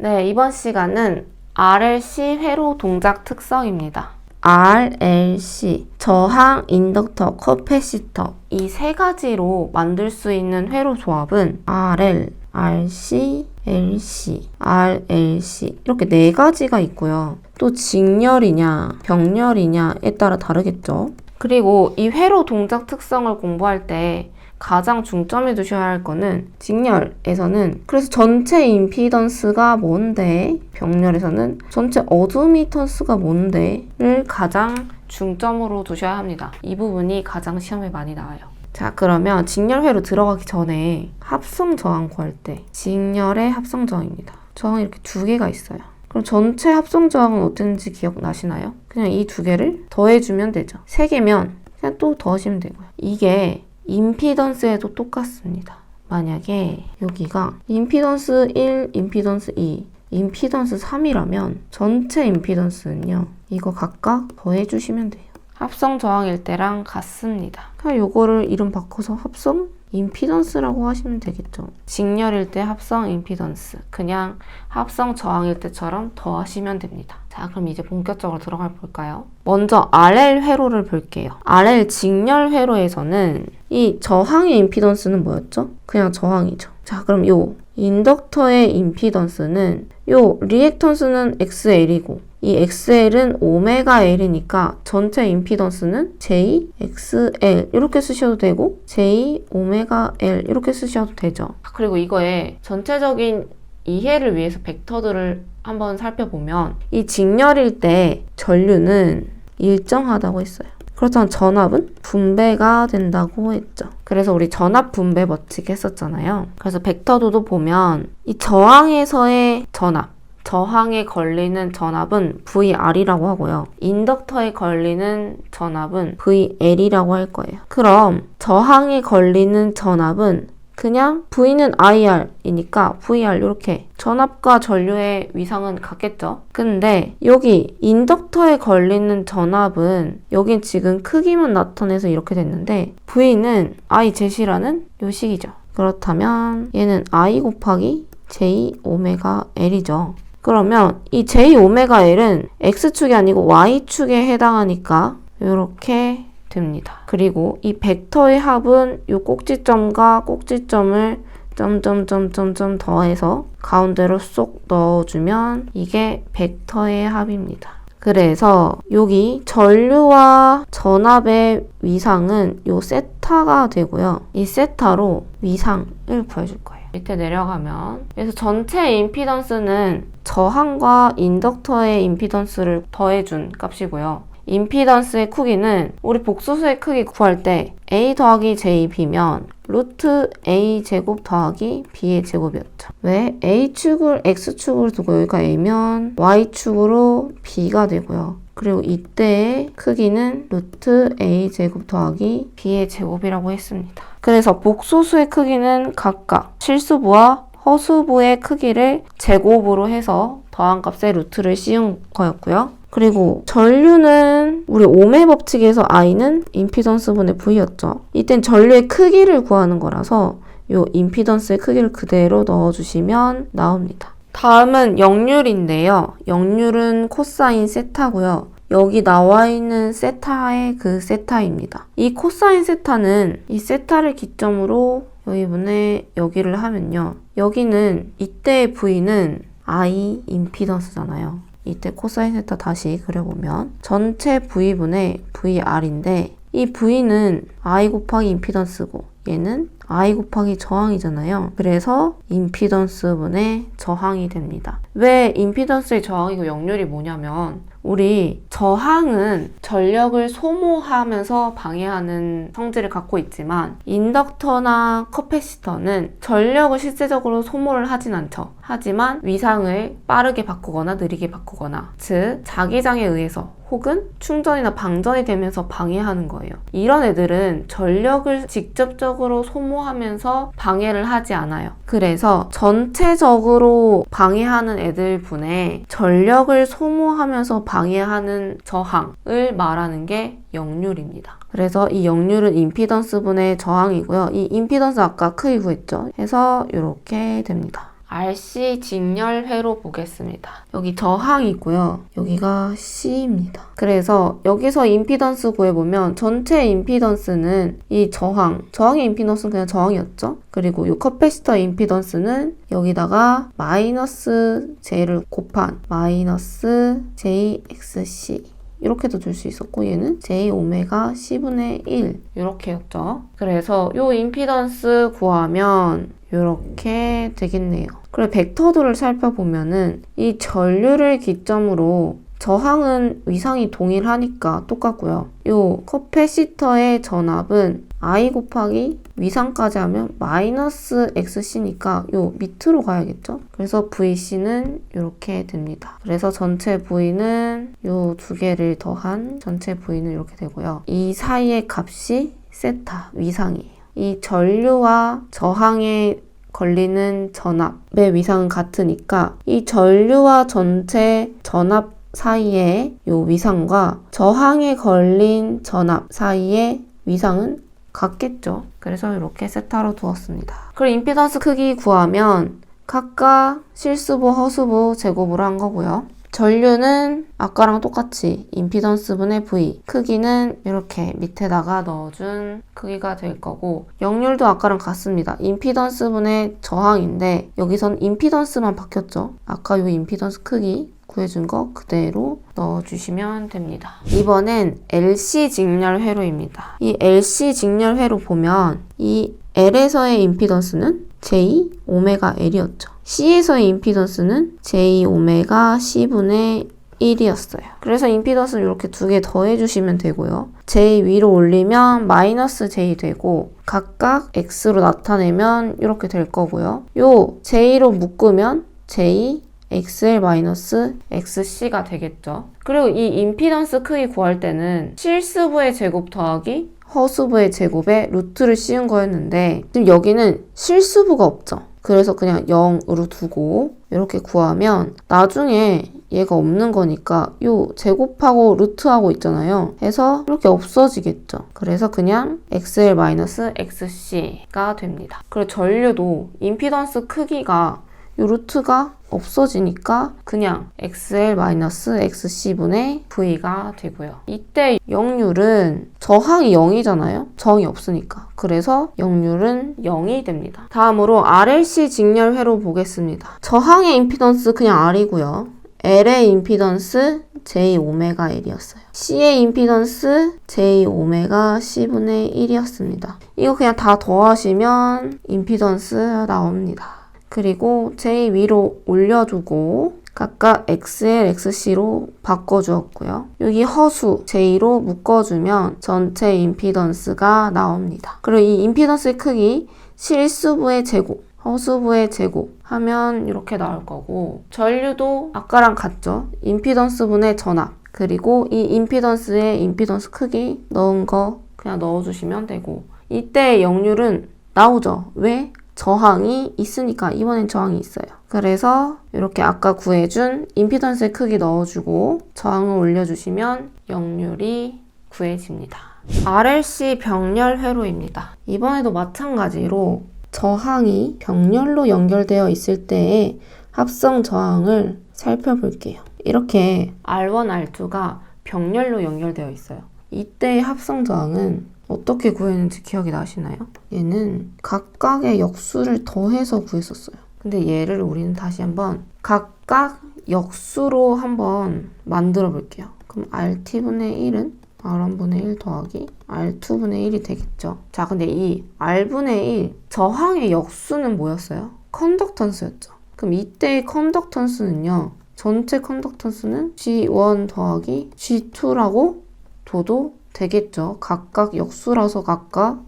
네, 이번 시간은 RLC 회로 동작 특성입니다. RLC, 저항, 인덕터, 커패시터 이 세 가지로 만들 수 있는 회로 조합은 RL, RC, LC, RLC 이렇게 네 가지가 있고요. 또 직렬이냐, 병렬이냐에 따라 다르겠죠. 그리고 이 회로 동작 특성을 공부할 때 가장 중점에 두셔야 할 거는 직렬에서는 그래서 전체 임피던스가 뭔데, 병렬에서는 전체 어드미턴스가 뭔데를 가장 중점으로 두셔야 합니다. 이 부분이 가장 시험에 많이 나와요. 자, 그러면 직렬회로 들어가기 전에 합성 저항 구할 때 직렬의 합성 저항입니다. 저항이 이렇게 두 개가 있어요. 그럼 전체 합성 저항은 어땠는지 기억나시나요? 그냥 이 두 개를 더해주면 되죠. 세 개면 그냥 또 더하시면 되고요. 이게 임피던스에도 똑같습니다. 만약에 여기가 임피던스 1, 임피던스 2, 임피던스 3이라면 전체 임피던스는요. 이거 각각 더해주시면 돼요. 합성 저항일 때랑 같습니다. 그냥 요거를 이름 바꿔서 합성 임피던스라고 하시면 되겠죠. 직렬일 때 합성 임피던스, 그냥 합성 저항일 때처럼 더하시면 됩니다. 자, 그럼 이제 본격적으로 들어가 볼까요? 먼저 RL 회로를 볼게요. RL 직렬 회로에서는 이 저항의 임피던스는 뭐였죠? 그냥 저항이죠. 자, 그럼 요 인덕터의 임피던스는 요 리액턴스는 XL이고 이 XL은 오메가 L이니까 전체 임피던스는 JXL 이렇게 쓰셔도 되고 J 오메가 L 이렇게 쓰셔도 되죠. 그리고 이거에 전체적인 이해를 위해서 벡터들을 한번 살펴보면 이 직렬일 때 전류는 일정하다고 했어요. 그렇다면 전압은 분배가 된다고 했죠. 그래서 우리 전압 분배 법칙 했었잖아요. 그래서 벡터도도 보면 이 저항에서의 전압, 저항에 걸리는 전압은 VR이라고 하고요. 인덕터에 걸리는 전압은 VL이라고 할 거예요. 그럼 저항에 걸리는 전압은 그냥 V는 IR이니까 VR 이렇게 전압과 전류의 위상은 같겠죠. 근데 여기 인덕터에 걸리는 전압은 여긴 지금 크기만 나타내서 이렇게 됐는데 V는 I 제시라는 요 식이죠. 그렇다면 얘는 I 곱하기 J 오메가 L이죠. 그러면 이 J 오메가 L은 X축이 아니고 Y축에 해당하니까 이렇게 됩니다. 그리고 이 벡터의 합은 이 꼭지점과 꼭지점을 점점점점점 더해서 가운데로 쏙 넣어주면 이게 벡터의 합입니다. 그래서 여기 전류와 전압의 위상은 이 세타가 되고요. 이 세타로 위상을 구해줄 거예요. 밑에 내려가면 그래서 전체 임피던스는 저항과 인덕터의 임피던스를 더해준 값이고요. 임피던스의 크기는 우리 복소수의 크기 구할 때 A 더하기 JB면 루트 A 제곱 더하기 B의 제곱이었죠. 왜? A축을 X축으로 두고 여기가 A면 Y축으로 B가 되고요. 그리고 이때의 크기는 루트 A 제곱 더하기 B의 제곱이라고 했습니다. 그래서 복소수의 크기는 각각 실수부와 허수부의 크기를 제곱으로 해서 더한 값에 루트를 씌운 거였고요. 그리고 전류는 우리 오메 법칙에서 I는 임피던스분의 V였죠. 이땐 전류의 크기를 구하는 거라서 이 임피던스의 크기를 그대로 넣어주시면 나옵니다. 다음은 역률인데요. 역률은 코사인 세타고요. 여기 나와 있는 세타의 그 세타입니다. 이 코사인 세타는 이 세타를 기점으로 여기분의 여기를 하면요. 여기는 이때의 V는 I 임피던스잖아요. 이때 코사인 세타 다시 그려보면 전체 V분의 VR인데 이 V는 I 곱하기 임피던스고 얘는 I 곱하기 저항이잖아요. 그래서 임피던스분의 저항이 됩니다. 왜 임피던스의 저항이고 역률이 뭐냐면 우리 저항은 전력을 소모하면서 방해하는 성질을 갖고 있지만 인덕터나 커패시터는 전력을 실제적으로 소모를 하진 않죠. 하지만 위상을 빠르게 바꾸거나 느리게 바꾸거나 즉 자기장에 의해서 혹은 충전이나 방전이 되면서 방해하는 거예요. 이런 애들은 전력을 직접적으로 소모하면서 방해를 하지 않아요. 그래서 전체적으로 방해하는 애들 분의 전력을 소모하면서 방해하는 저항을 말하는 게 역률입니다. 그래서 이 역률은 임피던스 분의 저항이고요. 이 임피던스 아까 크기 구했죠. 해서 이렇게 됩니다. RC 직렬회로 보겠습니다. 여기 저항이고요. 여기가 C입니다. 그래서 여기서 임피던스 구해보면 전체 임피던스는 이 저항의 임피던스는 그냥 저항이었죠. 그리고 이 커패시터 임피던스는 여기다가 마이너스 J를 곱한 마이너스 JXC 이렇게도 줄 수 있었고 얘는 J 오메가 C분의 1 이렇게였죠. 그래서 이 임피던스 구하면 이렇게 되겠네요. 그리고 벡터도를 살펴보면은 이 전류를 기점으로 저항은 위상이 동일하니까 똑같고요. 이 커패시터의 전압은 I 곱하기 위상까지 하면 마이너스 XC니까 요 밑으로 가야겠죠? 그래서 VC는 이렇게 됩니다. 그래서 전체 V는 요 두 개를 더한 전체 V는 이렇게 되고요. 이 사이의 값이 세타, 위상이에요. 이 전류와 저항에 걸리는 전압의 위상은 같으니까 이 전류와 전체 전압 사이의 요 위상과 저항에 걸린 전압 사이의 위상은 같겠죠. 그래서 이렇게 세타로 두었습니다. 그리고 임피던스 크기 구하면 각각 실수부, 허수부 제곱으로 한 거고요. 전류는 아까랑 똑같이 임피던스 분의 V, 크기는 이렇게 밑에다가 넣어준 크기가 될 거고, 역률도 아까랑 같습니다. 임피던스 분의 저항인데 여기선 임피던스만 바뀌었죠. 아까 요 임피던스 크기 구해준 거 그대로 넣어주시면 됩니다. 이번엔 LC 직렬회로입니다. 이 LC 직렬회로 보면 이 L에서의 임피던스는 J 오메가 L이었죠. C에서의 임피던스는 J 오메가 C분의 1이었어요. 그래서 임피던스를 이렇게 두 개 더해주시면 되고요. J 위로 올리면 마이너스 J 되고 각각 X로 나타내면 이렇게 될 거고요. 요 J로 묶으면 J XL-XC가 되겠죠. 그리고 이 임피던스 크기 구할 때는 실수부의 제곱 더하기 허수부의 제곱에 루트를 씌운 거였는데 지금 여기는 실수부가 없죠. 그래서 그냥 0으로 두고 이렇게 구하면 나중에 얘가 없는 거니까 요 제곱하고 루트하고 있잖아요. 해서 이렇게 없어지겠죠. 그래서 그냥 XL-XC가 됩니다. 그리고 전류도 임피던스 크기가 요 루트가 없어지니까 그냥 XL-XC분의 V가 되고요. 이때 역률은 저항이 0이잖아요. 저항이 없으니까. 그래서 역률은 0이 됩니다. 다음으로 RLC 직렬회로 보겠습니다. 저항의 임피던스 그냥 R이고요. L의 임피던스 J 오메가 L이었어요. C의 임피던스 J 오메가 C분의 1이었습니다. 이거 그냥 다 더하시면 임피던스 나옵니다. 그리고 J 위로 올려주고 각각 XL, XC로 바꿔주었고요. 여기 허수 J로 묶어주면 전체 임피던스가 나옵니다. 그리고 이 임피던스의 크기 실수부의 제곱, 허수부의 제곱 하면 이렇게 나올 거고, 전류도 아까랑 같죠? 임피던스 분의 전압, 그리고 이 임피던스의 임피던스 크기 넣은 거 그냥 넣어주시면 되고, 이때 역률은 나오죠. 왜? 저항이 있으니까. 이번엔 저항이 있어요. 그래서 이렇게 아까 구해준 임피던스의 크기 넣어주고 저항을 올려주시면 역률이 구해집니다. RLC 병렬회로입니다. 이번에도 마찬가지로 저항이 병렬로 연결되어 있을 때의 합성 저항을 살펴볼게요. 이렇게 R1, R2가 병렬로 연결되어 있어요. 이때의 합성 저항은 어떻게 구했는지 기억이 나시나요? 얘는 각각의 역수를 더해서 구했었어요. 근데 얘를 우리는 다시 한번 각각 역수로 한번 만들어 볼게요. 그럼 RT분의 1은 R1분의 1 더하기 R2분의 1이 되겠죠. 자, 근데 이 R분의 1 저항의 역수는 뭐였어요? 컨덕턴스였죠. 그럼 이때의 컨덕턴스는요, 전체 컨덕턴스는 G1 더하기 G2라고 둬도 되겠죠. 각각 역수라서 각각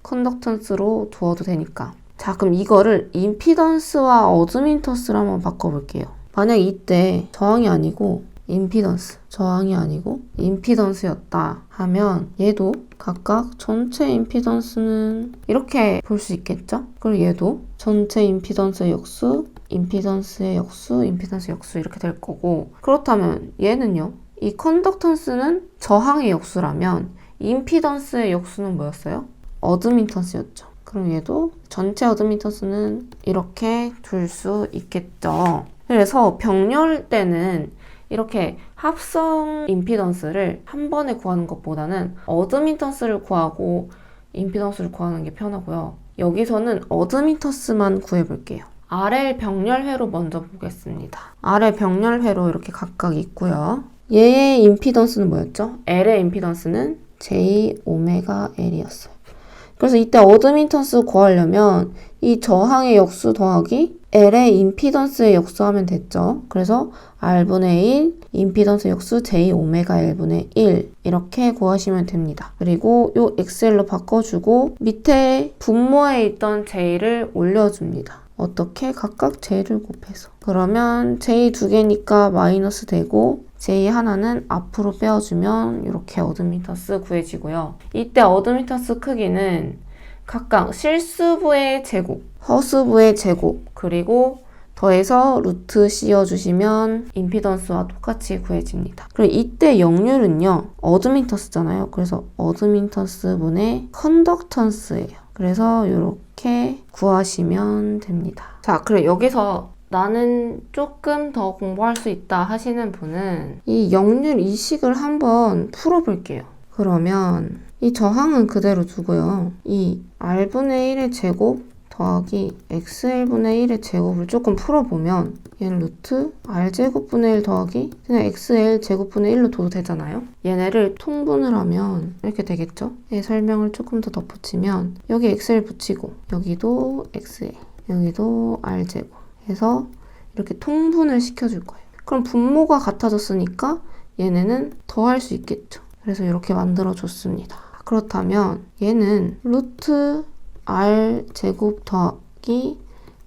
컨덕턴스로 두어도 되니까. 자, 그럼 이거를 임피던스와 어드민턴스로 한번 바꿔볼게요. 만약 이때 저항이 아니고 임피던스, 저항이 아니고 임피던스였다 하면 얘도 각각 전체 임피던스는 이렇게 볼 수 있겠죠? 그리고 얘도 전체 임피던스의 역수, 임피던스의 역수, 임피던스의 역수 이렇게 될 거고, 그렇다면 얘는요? 이 컨덕턴스는 저항의 역수라면 임피던스의 역수는 뭐였어요? 어드민턴스였죠. 그럼 얘도 전체 어드미턴스는 이렇게 둘 수 있겠죠. 그래서 병렬 때는 이렇게 합성 임피던스를 한 번에 구하는 것보다는 어드미턴스를 구하고 임피던스를 구하는 게 편하고요. 여기서는 어드미턴스만 구해볼게요. RL 병렬회로 먼저 보겠습니다. RL 병렬회로 이렇게 각각 있고요. 얘의 임피던스는 뭐였죠? L의 임피던스는 J-L이었어요. 그래서 이때 어드미턴스 구하려면 이 저항의 역수 더하기 L의 임피던스의 역수 하면 됐죠. 그래서 R분의 1, 임피던스 역수 J-L분의 1 이렇게 구하시면 됩니다. 그리고 요 XL로 바꿔주고 밑에 분모에 있던 J를 올려줍니다. 어떻게? 각각 J를 곱해서. 그러면 J 두 개니까 마이너스 되고 J 하나는 앞으로 빼어주면 이렇게 어드미턴스 구해지고요. 이때 어드미턴스 크기는 각각 실수부의 제곱, 허수부의 제곱, 그리고 더해서 루트 씌워주시면 임피던스와 똑같이 구해집니다. 그리고 이때 역률은요, 어드미턴스잖아요. 그래서 어드미턴스분의 컨덕턴스예요. 그래서 이렇게 구하시면 됩니다. 자, 그래 여기서 나는 조금 더 공부할 수 있다 하시는 분은 이 역률 이식을 한번 풀어볼게요. 그러면 이 저항은 그대로 두고요. 이 R분의 1의 제곱 더하기 XL분의 1의 제곱을 조금 풀어보면 얘는 루트 R제곱분의 1 더하기 그냥 XL 제곱분의 1로 둬도 되잖아요. 얘네를 통분을 하면 이렇게 되겠죠. 얘 설명을 조금 더 덧붙이면 여기 XL 붙이고 여기도 XL 여기도 R제곱 해서 이렇게 통분을 시켜줄 거예요. 그럼 분모가 같아졌으니까 얘네는 더할 수 있겠죠. 그래서 이렇게 만들어줬습니다. 그렇다면 얘는 루트 R 제곱 더하기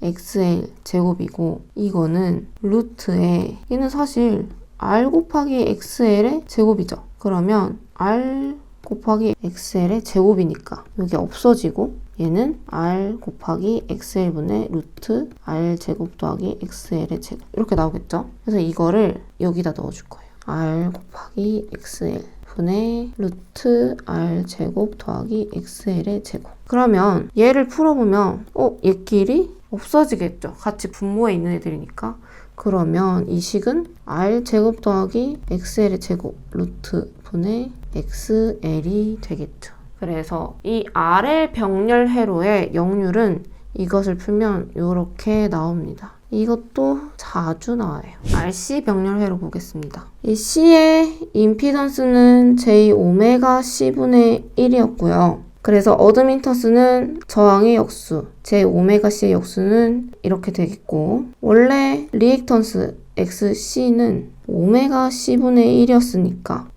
XL 제곱이고 이거는 루트에 얘는 사실 R 곱하기 XL의 제곱이죠. 그러면 R 곱하기 XL의 제곱이니까 여기 없어지고 얘는 R 곱하기 XL분의 루트 R 제곱 더하기 XL의 제곱 이렇게 나오겠죠. 그래서 이거를 여기다 넣어줄 거예요. R 곱하기 XL 분의 루트 R 제곱 더하기 XL의 제곱. 그러면 얘를 풀어보면 얘끼리 없어지겠죠. 같이 분모에 있는 애들이니까. 그러면 이 식은 R 제곱 더하기 XL의 제곱 루트 분의 XL이 되겠죠. 그래서 이 RL 병렬 회로의 역률은 이것을 풀면 이렇게 나옵니다. 이것도 자주 나와요. RC 병렬회로 보겠습니다. 이 C의 임피던스는 J-C분의 1이었고요. 그래서 어드미턴스는 저항의 역수, J-C의 역수는 이렇게 되겠고 원래 리액턴스 XC는 C분의 1이었으니까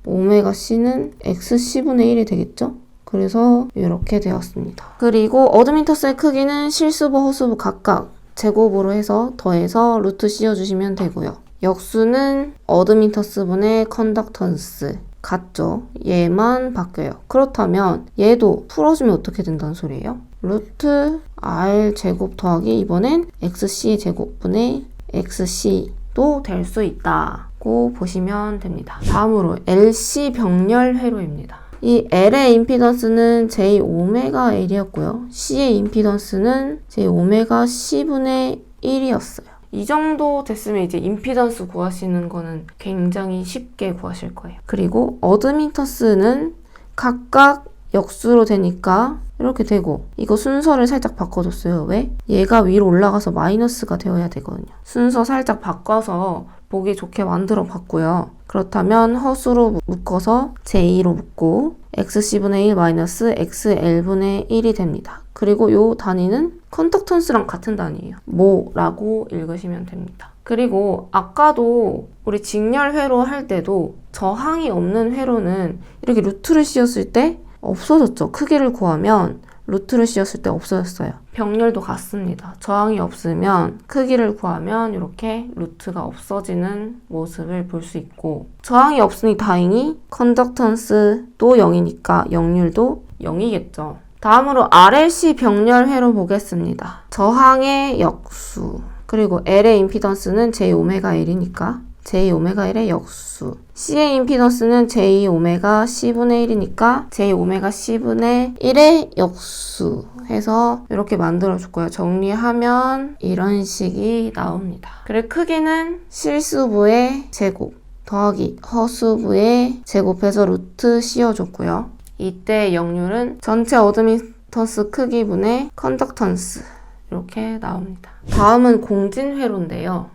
C는 XC분의 1이 되겠죠? 그래서 이렇게 되었습니다. 그리고 어드미턴스의 크기는 실수부, 허수부 각각 제곱으로 해서 더해서 루트 씌워주시면 되고요. 역수는 어드미턴스분의 컨덕턴스 같죠? 얘만 바뀌어요. 그렇다면 얘도 풀어주면 어떻게 된다는 소리예요? 루트 R 제곱 더하기 이번엔 XC 제곱분의 XC도 될 수 있다고 보시면 됩니다. 다음으로 LC 병렬 회로입니다. 이 L의 임피던스는 J-L이었고요. C의 임피던스는 J-C분의 1이었어요. 이 정도 됐으면 이제 임피던스 구하시는 거는 굉장히 쉽게 구하실 거예요. 그리고 어드미턴스는 각각 역수로 되니까 이렇게 되고 이거 순서를 살짝 바꿔줬어요. 왜? 얘가 위로 올라가서 마이너스가 되어야 되거든요. 순서 살짝 바꿔서 보기 좋게 만들어 봤고요. 그렇다면 허수로 묶어서 J로 묶고 XC분의 1 마이너스 XL분의 1이 됩니다. 그리고 이 단위는 컨덕턴스랑 같은 단위예요. 뭐라고 읽으시면 됩니다. 그리고 아까도 우리 직렬회로 할 때도 저항이 없는 회로는 이렇게 루트를 씌웠을 때 없어졌죠. 크기를 구하면 루트를 씌웠을 때 없어졌어요. 병렬도 같습니다. 저항이 없으면 크기를 구하면 이렇게 루트가 없어지는 모습을 볼 수 있고 저항이 없으니 다행히 컨덕턴스도 0이니까 역률도 0이겠죠. 다음으로 RLC 병렬회로 보겠습니다. 저항의 역수 그리고 L의 임피던스는 J-L이니까 J-오메가1의 역수. C의 임피던스는 J-오메가 C분의 1이니까 J-오메가 C분의 1의 역수 해서 이렇게 만들어줄 거예요. 정리하면 이런 식이 나옵니다. 그리고 크기는 실수부의 제곱 더하기 허수부의 제곱해서 루트 씌워줬고요. 이때 역률은 전체 어드미턴스 크기분의 컨덕턴스 이렇게 나옵니다. 다음은 공진회로인데요.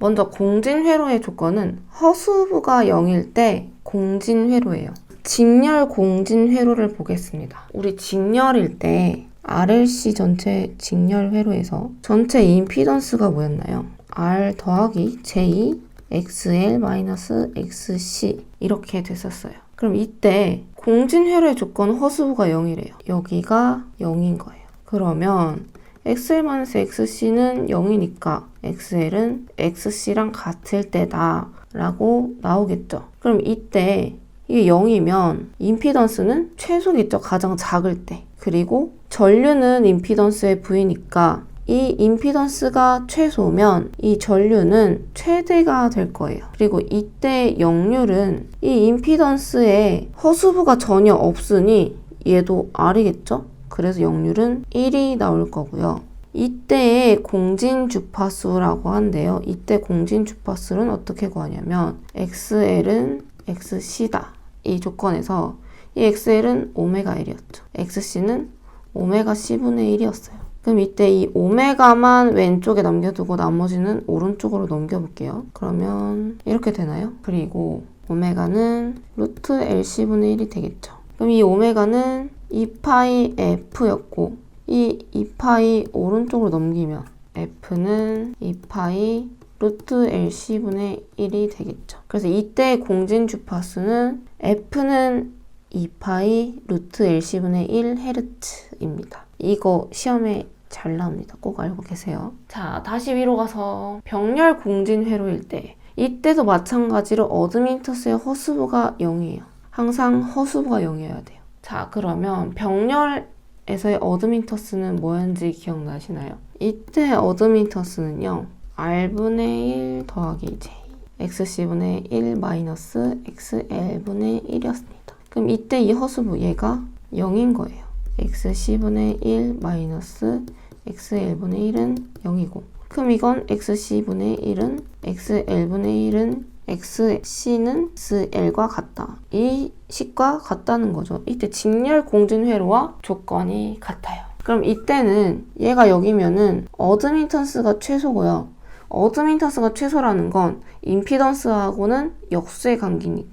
먼저 공진회로의 조건은 허수부가 0일 때 공진회로예요. 직렬 공진회로를 보겠습니다. 우리 직렬일 때 RLC 전체 직렬회로에서 전체 임피던스가 뭐였나요? R 더하기 J XL-XC 이렇게 됐었어요. 그럼 이때 공진회로의 조건 허수부가 0이래요. 여기가 0인 거예요. 그러면 XL-XC는 0이니까 XL은 XC랑 같을 때다 라고 나오겠죠. 그럼 이때 이게 0이면 임피던스는 최소겠죠. 가장 작을 때. 그리고 전류는 임피던스의 부이니까 이 임피던스가 최소면 이 전류는 최대가 될 거예요. 그리고 이때 역률은 이 임피던스에 허수부가 전혀 없으니 얘도 R이겠죠? 그래서 역률은 1이 나올 거고요. 이때의 공진주파수라고 한대요. 이때 공진주파수는 어떻게 구하냐면 XL은 XC다. 이 조건에서 이 XL은 오메가 1이었죠. XC는 오메가 C분의 1이었어요. 그럼 이때 이 오메가만 왼쪽에 남겨두고 나머지는 오른쪽으로 넘겨볼게요. 그러면 이렇게 되나요? 그리고 오메가는 루트 LC분의 1이 되겠죠. 그럼 이 오메가는 2파이 F였고 이 2파이 오른쪽으로 넘기면 F는 2파이 루트 LC분의 1이 되겠죠. 그래서 이때 공진 주파수는 F는 2파이 루트 LC분의 1Hz입니다. 이거 시험에 잘 나옵니다. 꼭 알고 계세요. 자, 다시 위로 가서 병렬 공진 회로일 때 이때도 마찬가지로 어드미턴스의 허수부가 0이에요. 항상 허수부가 0이어야 돼요. 자, 그러면 병렬에서의 어드미턴스는 뭐였는지 기억나시나요? 이때 어드미턴스는요. R분의 1 더하기 J XC분의 1 마이너스 XL분의 1이었습니다. 그럼 이때 이 허수부 얘가 0인 거예요. XC분의 1 마이너스 XL분의 1은 0이고 그럼 이건 XC분의 1은 XL분의 1은 XC는 XL과 같다. 이 식과 같다는 거죠. 이때 직렬 공진회로와 조건이 같아요. 그럼 이때는 얘가 0이면은 어드미턴스가 최소고요. 어드미턴스가 최소라는 건 임피던스하고는 역수의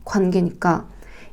관계니까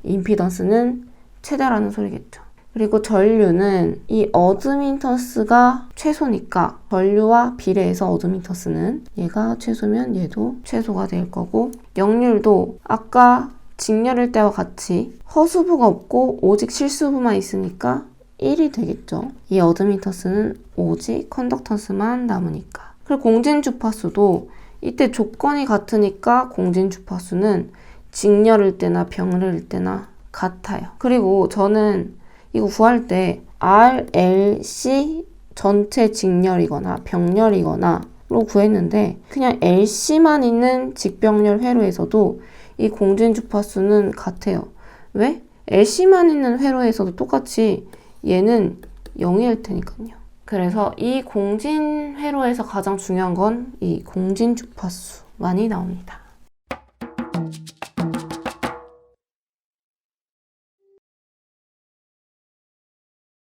임피던스는 최대라는 소리겠죠. 그리고 전류는 이 어드미턴스가 최소니까 전류와 비례해서 어드미턴스는 얘가 최소면 얘도 최소가 될 거고 역률도 아까 직렬일 때와 같이 허수부가 없고 오직 실수부만 있으니까 1이 되겠죠. 이 어드미턴스는 오직 컨덕턴스만 남으니까. 그리고 공진주파수도 이때 조건이 같으니까 공진주파수는 직렬일 때나 병렬일 때나 같아요. 그리고 저는 이거 구할 때 RLC 전체 직렬이거나 병렬이거나 로 구했는데 그냥 LC만 있는 직병렬 회로에서도 이 공진주파수는 같아요. 왜? LC만 있는 회로에서도 똑같이 얘는 0일 테니까요. 그래서 이 공진 회로에서 가장 중요한 건 이 공진주파수만이 나옵니다.